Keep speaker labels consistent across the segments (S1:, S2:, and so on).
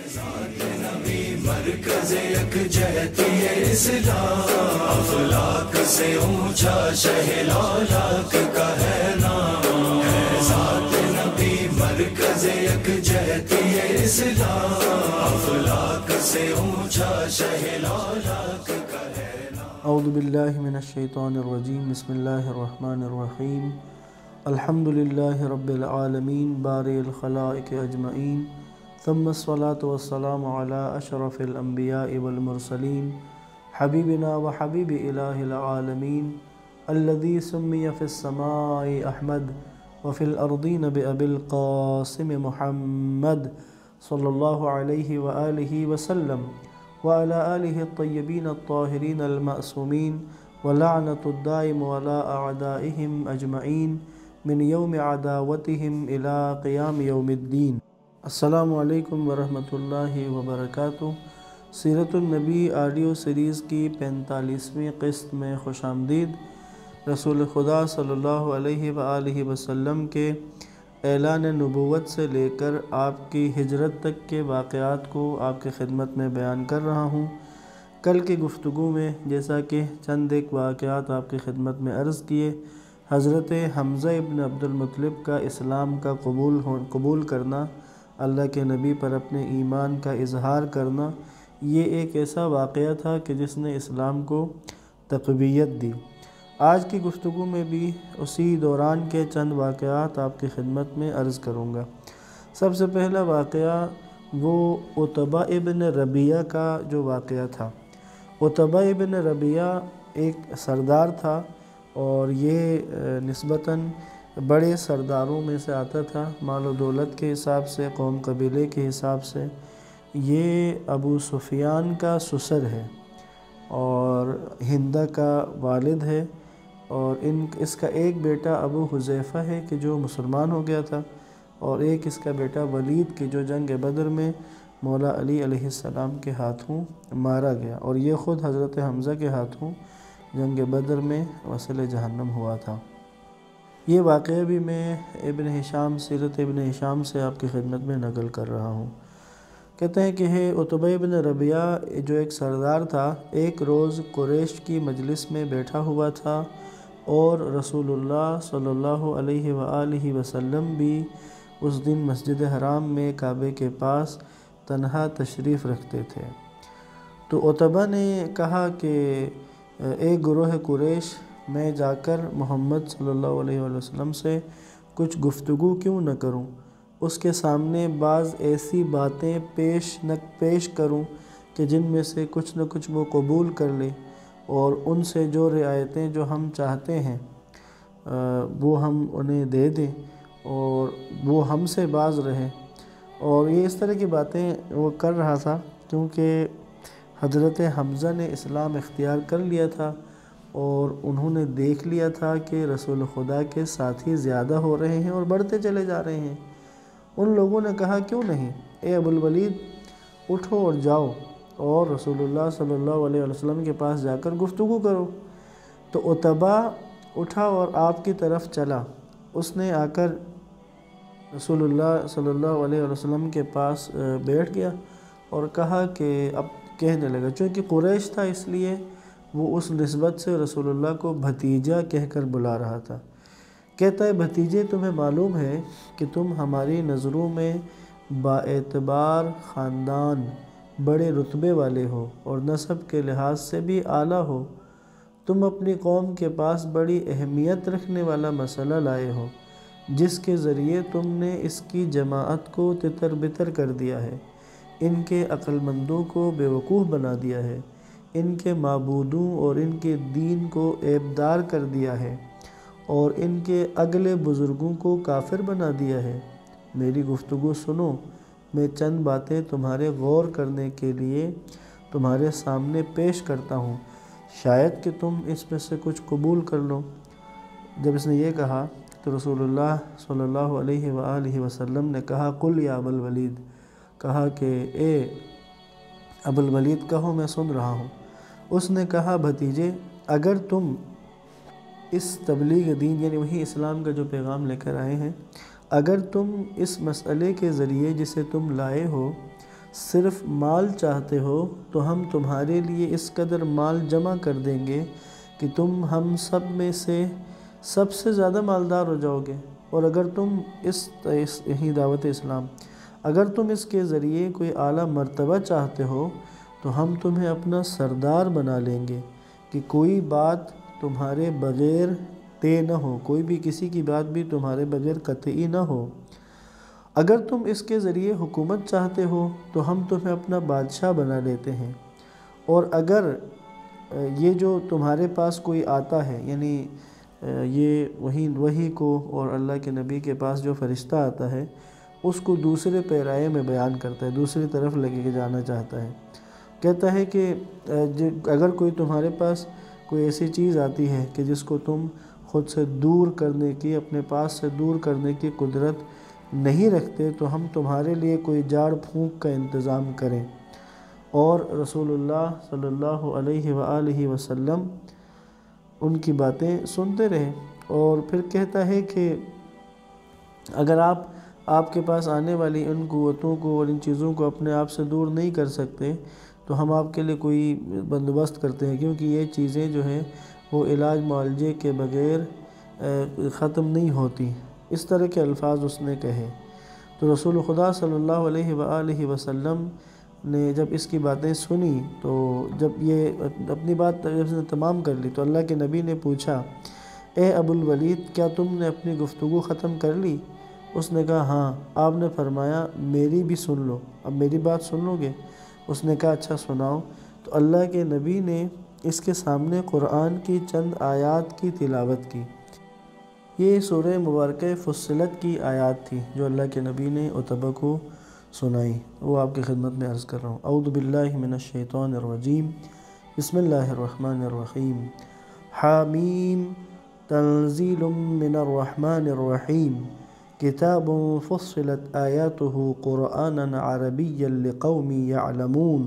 S1: ذات نبی مرکز یکجہتی اسلام، افلاک سے اونچا شہلالاک کا ہے نام، ہے ذات نبی مرکز یکجہتی اسلام، افلاک سے اونچا شہلالاک کا ہے نام۔
S2: اعوذ باللہ من الشیطان الرجیم، بسم اللہ الرحمن الرحیم، الحمد للہ رب العالمین بارئ الخلائق اجمعین، ثم الصلاة والسلام علی اشرف الانبیاء والمرسلین، حبیبنا و حبیب الہ العالمین، الذی سمی فی السماء احمد وفی الارضین بأبی القاسم محمد صلی اللہ علیہ وآلہ وسلم وعلى آلہ الطیبین الطاہرین المعصومین ولعنۃ الدائم ولا اعدائہم اجمعین من یوم عداوتہم الى قیام یوم الدین۔ السلام علیکم ورحمۃ اللہ وبرکاتہ۔ سیرت النبی آڈیو سیریز کی 45ویں قسط میں خوش آمدید۔ رسول خدا صلی اللہ علیہ وآلہ وسلم کے اعلان نبوت سے لے کر آپ کی ہجرت تک کے واقعات کو آپ کی خدمت میں بیان کر رہا ہوں۔ کل کی گفتگو میں جیسا کہ چند ایک واقعات آپ کی خدمت میں عرض کیے، حضرت حمزہ ابن عبد المطلب کا اسلام کا قبول کرنا، اللہ کے نبی پر اپنے ایمان کا اظہار کرنا، یہ ایک ایسا واقعہ تھا کہ جس نے اسلام کو تقویت دی۔ آج کی گفتگو میں بھی اسی دوران کے چند واقعات آپ کی خدمت میں عرض کروں گا۔ سب سے پہلا واقعہ وہ عتبہ ابن ربیعہ کا جو واقعہ تھا۔ عتبہ ابن ربیعہ ایک سردار تھا اور یہ نسبتاً بڑے سرداروں میں سے آتا تھا، مال و دولت کے حساب سے، قوم قبیلے کے حساب سے۔ یہ ابو سفیان کا سسر ہے اور ہندہ کا والد ہے، اور اس کا ایک بیٹا ابو حذیفہ ہے کہ جو مسلمان ہو گیا تھا، اور ایک اس کا بیٹا ولید کہ جو جنگ بدر میں مولا علی علیہ السلام کے ہاتھوں مارا گیا، اور یہ خود حضرت حمزہ کے ہاتھوں جنگ بدر میں وصل جہنم ہوا تھا۔ یہ واقعہ بھی میں ابن ہشام، سیرت ابن ہشام سے آپ کی خدمت میں نقل کر رہا ہوں۔ کہتے ہیں کہ عتبہ ابن ربیعہ جو ایک سردار تھا، ایک روز قریش کی مجلس میں بیٹھا ہوا تھا، اور رسول اللہ صلی اللہ علیہ وآلہ وسلم بھی اس دن مسجد حرام میں کعبے کے پاس تنہا تشریف رکھتے تھے۔ تو عتبہ نے کہا کہ اے گروہ قریش، میں جا کر محمد صلی اللہ علیہ وآلہ وسلم سے کچھ گفتگو کیوں نہ کروں، اس کے سامنے بعض ایسی باتیں پیش کروں کہ جن میں سے کچھ نہ کچھ وہ قبول کر لے، اور ان سے جو رعایتیں جو ہم چاہتے ہیں وہ ہم انہیں دے دیں، اور وہ ہم سے باز رہے۔ اور یہ اس طرح کی باتیں وہ کر رہا تھا کیونکہ حضرت حمزہ نے اسلام اختیار کر لیا تھا، اور انہوں نے دیکھ لیا تھا کہ رسول خدا کے ساتھی زیادہ ہو رہے ہیں اور بڑھتے چلے جا رہے ہیں۔ ان لوگوں نے کہا کیوں نہیں، اے ابو الولید اٹھو اور جاؤ اور رسول اللہ صلی اللہ علیہ وسلم کے پاس جا کر گفتگو کرو۔ تو عتبہ اٹھا اور آپ کی طرف چلا۔ اس نے آ کر رسول اللہ صلی اللہ علیہ وسلم کے پاس بیٹھ گیا اور کہا کہ اب کہنے لگا، چونکہ قریش تھا اس لیے وہ اس نسبت سے رسول اللہ کو بھتیجا کہہ کر بلا رہا تھا۔ کہتا ہے، بھتیجے تمہیں معلوم ہے کہ تم ہماری نظروں میں باعتبار خاندان، بڑے رتبے والے ہو اور نسب کے لحاظ سے بھی اعلیٰ ہو۔ تم اپنی قوم کے پاس بڑی اہمیت رکھنے والا مسئلہ لائے ہو، جس کے ذریعے تم نے اس کی جماعت کو تتر بتر کر دیا ہے، ان کے عقل مندوں کو بیوقوف بنا دیا ہے، ان کے معبودوں اور ان کے دین کو عیبدار کر دیا ہے، اور ان کے اگلے بزرگوں کو کافر بنا دیا ہے۔ میری گفتگو سنو، میں چند باتیں تمہارے غور کرنے کے لیے تمہارے سامنے پیش کرتا ہوں، شاید کہ تم اس میں سے کچھ قبول کر لو۔ جب اس نے یہ کہا تو رسول اللہ صلی اللہ علیہ وآلہ وسلم نے کہا، قل یا ابا الولید، کہا کہ اے ابو الولید کہو، میں سن رہا ہوں۔ اس نے کہا، بھتیجے، اگر تم اس تبلیغ دین یعنی وہی اسلام کا جو پیغام لے کر آئے ہیں، اگر تم اس مسئلے کے ذریعے جسے تم لائے ہو صرف مال چاہتے ہو تو ہم تمہارے لیے اس قدر مال جمع کر دیں گے کہ تم ہم سب میں سے سب سے زیادہ مالدار ہو جاؤ گے۔ اور اگر تم یہی دعوت اسلام، اگر تم اس کے ذریعے کوئی اعلیٰ مرتبہ چاہتے ہو تو ہم تمہیں اپنا سردار بنا لیں گے کہ کوئی بات تمہارے بغیر طے نہ ہو، کوئی بھی کسی کی بات بھی تمہارے بغیر قطعی نہ ہو۔ اگر تم اس کے ذریعے حکومت چاہتے ہو تو ہم تمہیں اپنا بادشاہ بنا لیتے ہیں۔ اور اگر یہ جو تمہارے پاس کوئی آتا ہے، یعنی یہ وحی کو اور اللہ کے نبی کے پاس جو فرشتہ آتا ہے اس کو دوسرے پیرائے میں بیان کرتا ہے، دوسری طرف لے کے جانا چاہتا ہے۔ کہتا ہے کہ اگر کوئی تمہارے پاس کوئی ایسی چیز آتی ہے کہ جس کو تم خود سے دور کرنے کی، اپنے پاس سے دور کرنے کی قدرت نہیں رکھتے تو ہم تمہارے لیے کوئی جھاڑ پھونک کا انتظام کریں۔ اور رسول اللہ صلی اللہ علیہ وآلہ وسلم ان کی باتیں سنتے رہے۔ اور پھر کہتا ہے کہ اگر آپ کے پاس آنے والی ان قوتوں کو اور ان چیزوں کو اپنے آپ سے دور نہیں کر سکتے تو ہم آپ کے لیے کوئی بندوبست کرتے ہیں، کیونکہ یہ چیزیں جو ہیں وہ علاج معالجے کے بغیر ختم نہیں ہوتی۔ اس طرح کے الفاظ اس نے کہے۔ تو رسول خدا صلی اللہ علیہ وآلہ وسلم نے جب اس کی باتیں سنی تو جب یہ اپنی بات اس نے تمام کر لی تو اللہ کے نبی نے پوچھا، اے ابو الولید، کیا تم نے اپنی گفتگو ختم کر لی؟ اس نے کہا ہاں۔ آپ نے فرمایا میری بھی سن لو، اب میری بات سن لو گے؟ اس نے کہا اچھا سناؤ۔ تو اللہ کے نبی نے اس کے سامنے قرآن کی چند آیات کی تلاوت کی۔ یہ سورہ مبارکہ فصلت کی آیات تھی جو اللہ کے نبی نے عتبہ کو سنائی، وہ آپ کی خدمت میں عرض کر رہا ہوں۔ اعوذ باللہ من الشیطان الرجیم، بسم اللہ الرحمن الرحیم۔ حامیم تنزیل من الرحمن الرحیم، کتاب فصلت آیاتہ قرآنا عربیا لقوم یعلمون،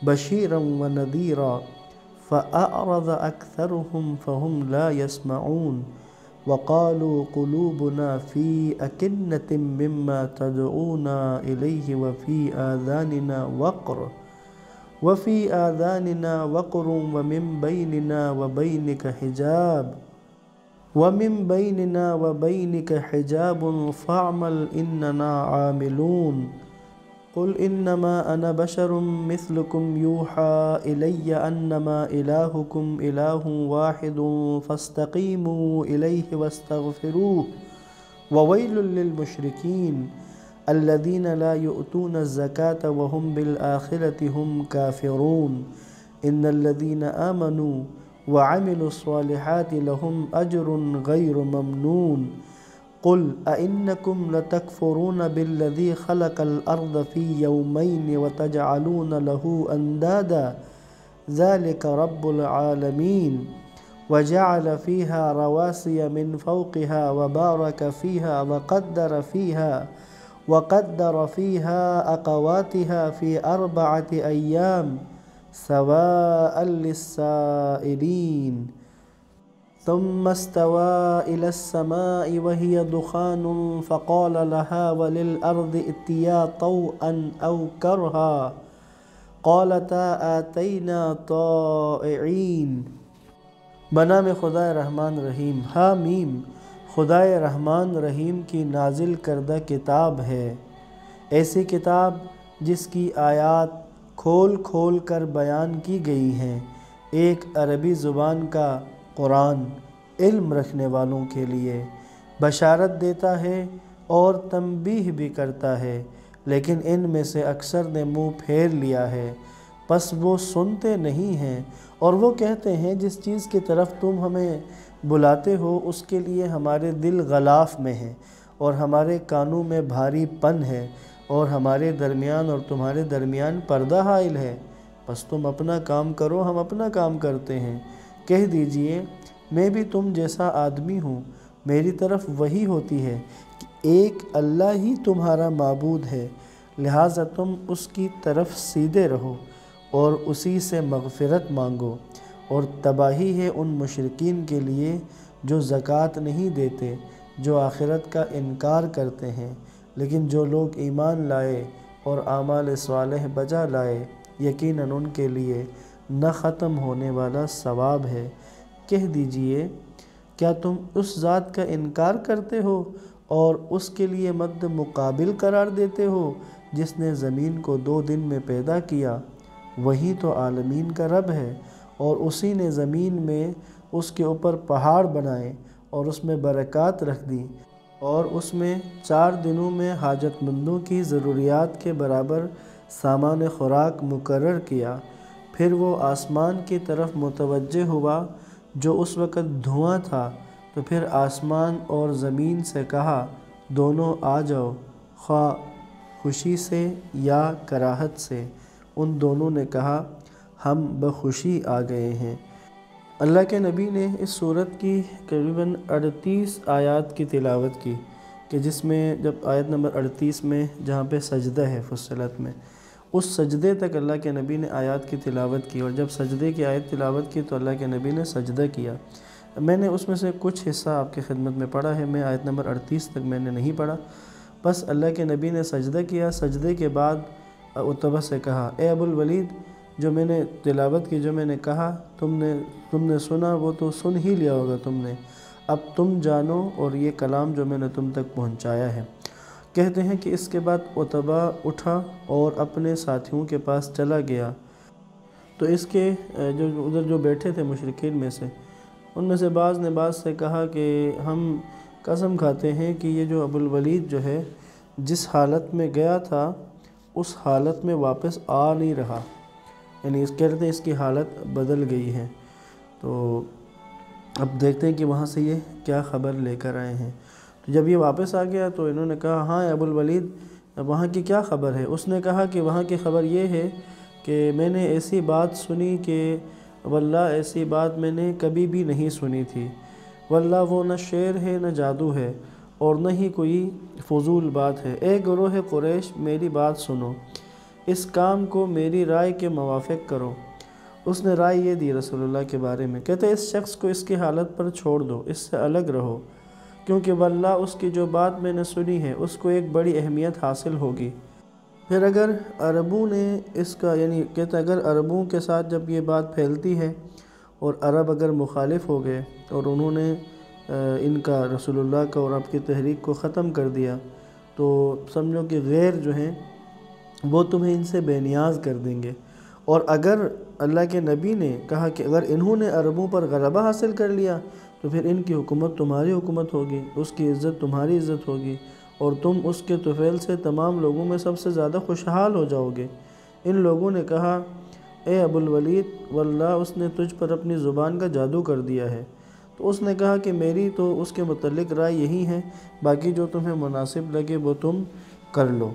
S2: بشیرا ونذیرا، فأعرض أكثرهم فهم لا يسمعون، وقالوا قلوبنا في أكنة مما تدعونا إليه وفي آذاننا وقر ومن بيننا وبينك حجاب فاعمل إننا عاملون، قل إنما أنا بشر مثلكم يوحى إلي أنما إلهكم إله واحد فاستقيموا إليه واستغفروه، وويل للمشركين الذين لا يؤتون الزكاة وهم بالآخرة هم كافرون، إن الذين آمنوا وعملوا الصالحات لهم أجر غير ممنون، قل أئنكم لتكفرون بالذي خلق الأرض في يومين وتجعلون له أندادا ذلك رب العالمين، وجعل فيها رواسي من فوقها وبارك فيها وقدر فيها أقواتها في 4 أيام سواء للسائلين، ثم استوى إلى السماء وهي دخان فقال لها وللأرض ائتيا طوعا أو كرها قالتا آتينا طائعين۔ بنام خدائے رحمان رحیم۔ حامیم خدائے رحمان رحیم کی نازل کردہ کتاب ہے، ایسی کتاب جس کی آیات کھول کھول کر بیان کی گئی ہیں، ایک عربی زبان کا قرآن علم رکھنے والوں کے لیے بشارت دیتا ہے اور تنبیہ بھی کرتا ہے، لیکن ان میں سے اکثر نے منہ پھیر لیا ہے، پس وہ سنتے نہیں ہیں، اور وہ کہتے ہیں جس چیز کی طرف تم ہمیں بلاتے ہو اس کے لیے ہمارے دل غلاف میں ہیں اور ہمارے کانوں میں بھاری پن ہے اور ہمارے درمیان اور تمہارے درمیان پردہ حائل ہے، پس تم اپنا کام کرو ہم اپنا کام کرتے ہیں۔ کہہ دیجئے میں بھی تم جیسا آدمی ہوں، میری طرف وحی ہوتی ہے کہ ایک اللہ ہی تمہارا معبود ہے، لہٰذا تم اس کی طرف سیدھے رہو اور اسی سے مغفرت مانگو، اور تباہی ہے ان مشرکین کے لیے جو زکوٰۃ نہیں دیتے، جو آخرت کا انکار کرتے ہیں، لیکن جو لوگ ایمان لائے اور اعمال صالح بجا لائے، یقیناً ان کے لیے نہ ختم ہونے والا ثواب ہے۔ کہہ دیجئے، کیا تم اس ذات کا انکار کرتے ہو اور اس کے لیے مد مقابل قرار دیتے ہو جس نے زمین کو 2 دن میں پیدا کیا؟ وہی تو عالمین کا رب ہے، اور اسی نے زمین میں اس کے اوپر پہاڑ بنائے اور اس میں برکات رکھ دی، اور اس میں 4 دنوں میں حاجت مندوں کی ضروریات کے برابر سامان خوراک مقرر کیا۔ پھر وہ آسمان کی طرف متوجہ ہوا جو اس وقت دھواں تھا، تو پھر آسمان اور زمین سے کہا، دونوں آ جاؤ، خواہ خوشی سے یا کراہت سے۔ ان دونوں نے کہا، ہم بخوشی آ گئے ہیں۔ اللہ کے نبی نے اس سورت کی تقریباً 38 آیات کی تلاوت کی، کہ جس میں جب آیت نمبر 38 میں جہاں پہ سجدہ ہے فصلت میں، اس سجدے تک اللہ کے نبی نے آیات کی تلاوت کی، اور جب سجدے کی آیت تلاوت کی تو اللہ کے نبی نے سجدہ کیا۔ میں نے اس میں سے کچھ حصہ آپ کی خدمت میں پڑھا ہے، میں آیت نمبر 38 تک میں نے نہیں پڑھا۔ بس اللہ کے نبی نے سجدہ کیا، سجدے کے بعد عتبہ سے کہا، اے ابو الولید، جو میں نے تلاوت کی، جو میں نے کہا، تم نے سنا، وہ تو سن ہی لیا ہوگا تم نے، اب تم جانو اور یہ کلام جو میں نے تم تک پہنچایا ہے۔ کہتے ہیں کہ اس کے بعد عتبہ اٹھا اور اپنے ساتھیوں کے پاس چلا گیا، تو اس کے جو ادھر جو بیٹھے تھے مشرکین میں سے، ان میں سے بعض نے بعض سے کہا کہ ہم قسم کھاتے ہیں کہ یہ جو ابو الولید جو ہے، جس حالت میں گیا تھا اس حالت میں واپس آ نہیں رہا، یعنی کہتے ہیں اس کی حالت بدل گئی ہے۔ تو اب دیکھتے ہیں کہ وہاں سے یہ کیا خبر لے کر آئے ہیں۔ تو جب یہ واپس آ گیا تو انہوں نے کہا، ہاں ابو الولید، وہاں کی کیا خبر ہے؟ اس نے کہا کہ وہاں کی خبر یہ ہے کہ میں نے ایسی بات سنی کہ واللہ ایسی بات میں نے کبھی بھی نہیں سنی تھی، واللہ وہ نہ شعر ہے نہ جادو ہے اور نہ ہی کوئی فضول بات ہے۔ اے گروہ قریش، میری بات سنو، اس کام کو میری رائے کے موافق کرو۔ اس نے رائے یہ دی رسول اللہ کے بارے میں، کہتے ہیں اس شخص کو اس کی حالت پر چھوڑ دو، اس سے الگ رہو، کیونکہ واللہ اس کی جو بات میں نے سنی ہے اس کو ایک بڑی اہمیت حاصل ہوگی۔ پھر اگر عربوں نے اس کا، یعنی کہتے ہیں اگر عربوں کے ساتھ جب یہ بات پھیلتی ہے اور عرب اگر مخالف ہو گئے اور انہوں نے ان کا رسول اللہ کا اور آپ کی تحریک کو ختم کر دیا، تو سمجھو کہ غیر جو ہیں وہ تمہیں ان سے بے نیاز کر دیں گے۔ اور اگر اللہ کے نبی نے کہا کہ اگر انہوں نے عربوں پر غلبہ حاصل کر لیا تو پھر ان کی حکومت تمہاری حکومت ہوگی، اس کی عزت تمہاری عزت ہوگی، اور تم اس کے طفیل سے تمام لوگوں میں سب سے زیادہ خوشحال ہو جاؤ گے۔ ان لوگوں نے کہا، اے ابو الولید، واللہ اس نے تجھ پر اپنی زبان کا جادو کر دیا ہے۔ تو اس نے کہا کہ میری تو اس کے متعلق رائے یہی ہے، باقی جو تمہیں مناسب لگے وہ تم کر لو۔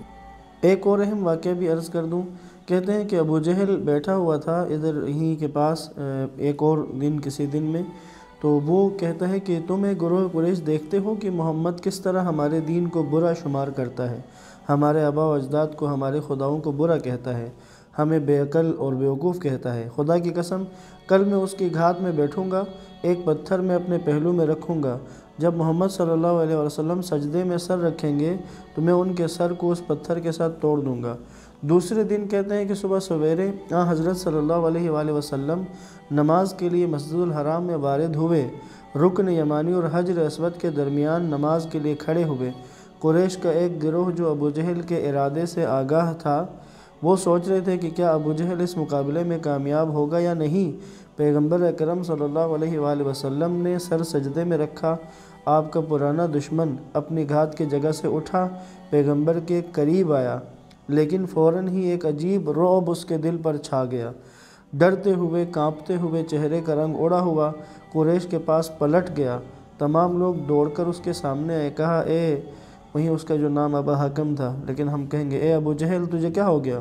S2: ایک اور اہم واقعہ بھی عرض کر دوں، کہتے ہیں کہ ابو جہل بیٹھا ہوا تھا ادھر ہی کے پاس ایک اور دن، کسی دن میں، تو وہ کہتا ہے کہ تم ایک گروہ قریش دیکھتے ہو کہ محمد کس طرح ہمارے دین کو برا شمار کرتا ہے، ہمارے آباء و اجداد کو، ہمارے خداؤں کو برا کہتا ہے، ہمیں بے عقل اور بیوقوف کہتا ہے۔ خدا کی قسم، کل میں اس کی گھات میں بیٹھوں گا، ایک پتھر میں اپنے پہلو میں رکھوں گا، جب محمد صلی اللہ علیہ وسلم سجدے میں سر رکھیں گے تو میں ان کے سر کو اس پتھر کے ساتھ توڑ دوں گا۔ دوسرے دن کہتے ہیں کہ صبح سویرے حضرت صلی اللہ علیہ وآلہ وسلم نماز کے لیے مسجد الحرام میں وارد ہوئے، رکن یمانی اور حجر اسود کے درمیان نماز کے لیے کھڑے ہوئے۔ قریش کا ایک گروہ جو ابو جہل کے ارادے سے آگاہ تھا، وہ سوچ رہے تھے کہ کیا ابو جہل اس مقابلے میں کامیاب ہوگا یا نہیں۔ پیغمبر اکرم صلی اللہ علیہ وآلہ وسلم نے سر سجدے میں رکھا، آپ کا پرانا دشمن اپنی گھات کی جگہ سے اٹھا، پیغمبر کے قریب آیا، لیکن فوراً ہی ایک عجیب رعب اس کے دل پر چھا گیا۔ ڈرتے ہوئے، کانپتے ہوئے، چہرے کا رنگ اڑا ہوا قریش کے پاس پلٹ گیا۔ تمام لوگ دوڑ کر اس کے سامنے آئے، کہا، وہیں اس کا جو نام ابا حکم تھا، لیکن ہم کہیں گے، اے ابو جہل، تجھے کیا ہو گیا؟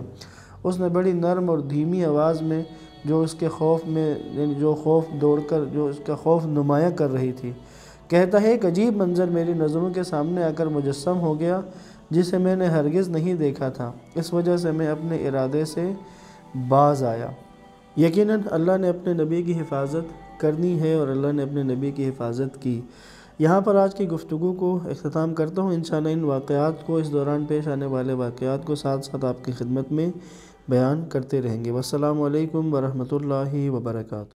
S2: اس نے بڑی نرم اور دھیمی آواز میں، جو اس کے خوف میں، یعنی جو خوف دوڑ کر، جو اس کا خوف نمایاں کر رہی تھی، کہتا ہے، ایک عجیب منظر میری نظروں کے سامنے آ کر مجسم ہو گیا جسے میں نے ہرگز نہیں دیکھا تھا، اس وجہ سے میں اپنے ارادے سے باز آیا۔ یقیناً اللہ نے اپنے نبی کی حفاظت کرنی ہے اور اللہ نے اپنے نبی کی حفاظت کی۔ یہاں پر آج کی گفتگو کو اختتام کرتا ہوں۔ انشاءاللہ ان واقعات کو، اس دوران پیش آنے والے واقعات کو ساتھ ساتھ آپ کی خدمت میں بیان کرتے رہیں گے۔ والسلام علیکم ورحمۃ اللہ وبرکاتہ۔